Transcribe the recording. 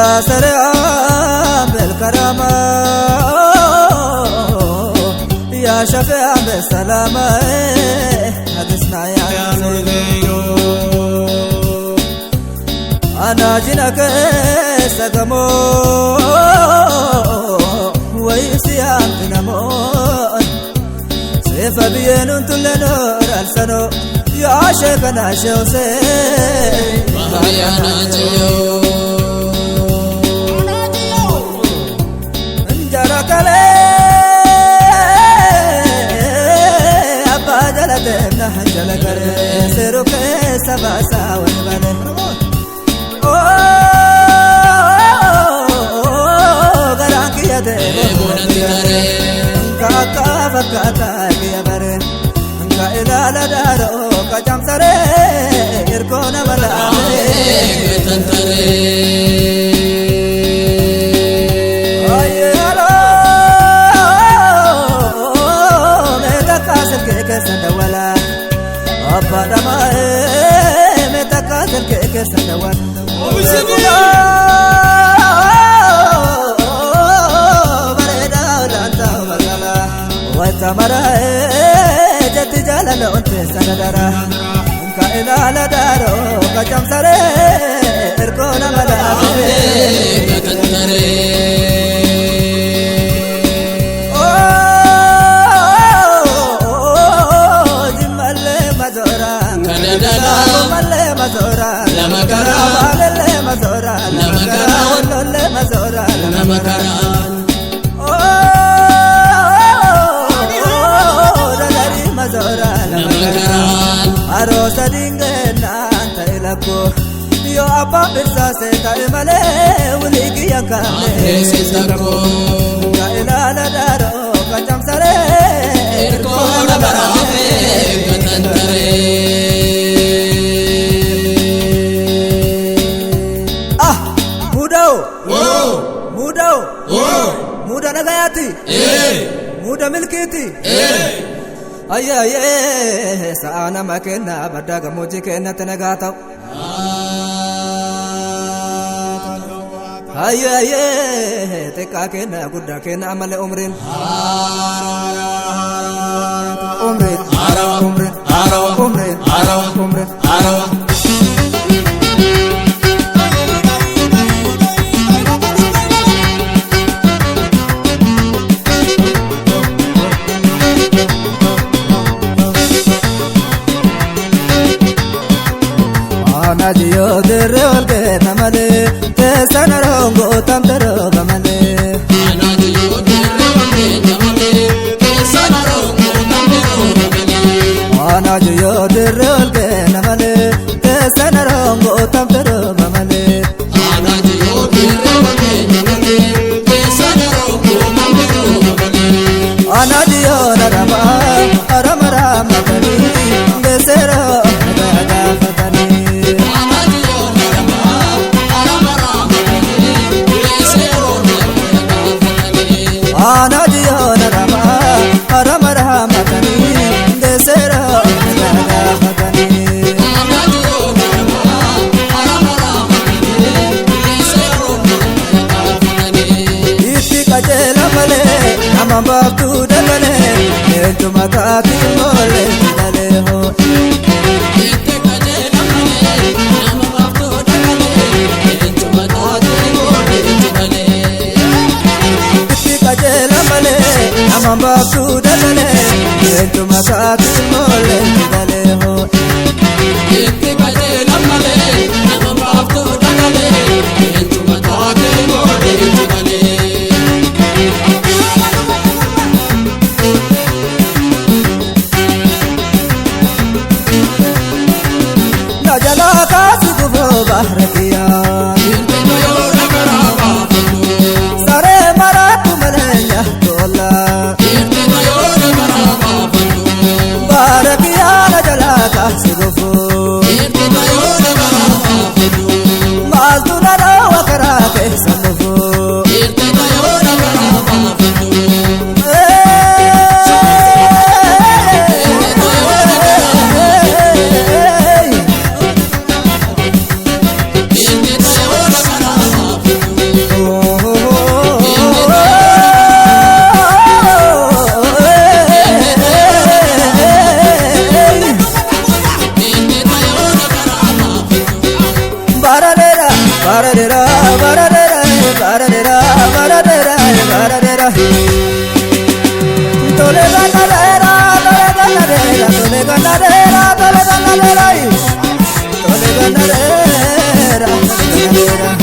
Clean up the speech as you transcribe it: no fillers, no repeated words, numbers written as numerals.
يا سلام بالكرامة يا شفيع بالسلامة هتسمع يا سيدي أنا جنك سقمو ويسيام تنمون سيف بينون تلنور السنو يا شيخنا شوسي بحيانا جيو انجرك لي أبا جلد ابن جلك سيروك سباسا ونبالي غرانك يا دي كاكا فكاتا يا بري إذا لدارو كجام سري يركون بلادي تنتري أي هلو متكاسل كيك سندولا أبا دمائي متكاسل كيك سندولا بريدا ودانتا وبرغلا وتمرأي جت جلال أنت سندرا إنك إذا لدارو كجام سري إركونا ملابي تنتري جمال مزورا كندلا جمال مزورا لما كرا مال مزورا لما كرا ولل مزورا لما كرا Arosa dingena anta ilako yo apa bisa seta imale uligi yakane sitako ka ilala daro kajam sare erko na barafe katantare ah mudao muda nagayati muda milkiti أيه سأنا ما كنا بدأ موجي كنا تنقاطو أيه تكا كنا قد كنا عمل أمرين Najiyo dirre walge tamale tesana rongo tamtero gamale Najiyo dirre walge tamale tesana rongo tamtero gamale Najiyo dirre walge tamale tesana rongo tamtero gamale Najiyo dirre walge tamale tesana rongo tamtero gamale Najiyo narama aramara matani desero daga fatani Najiyo narama aramara matani desero daga fatani Iti kajela male amambatu dagale entu makati mole dale ho Iti kajela male amambatu dagale entu makati mole dale Iti kajela male amambatu dagale entu makati mole dale ho Iti kajela male amambatu dagale entu makati mole dale Najala kasi gufo bahrakiya Sare maratu malenya tola Bahrakiya najala kasi gufo Mazduna na wakara ke sanufo baradera baradera baradera baradera baradera baradera tole ganadera tole ganadera tole ganadera tole ganadera tole ganadera tole ganadera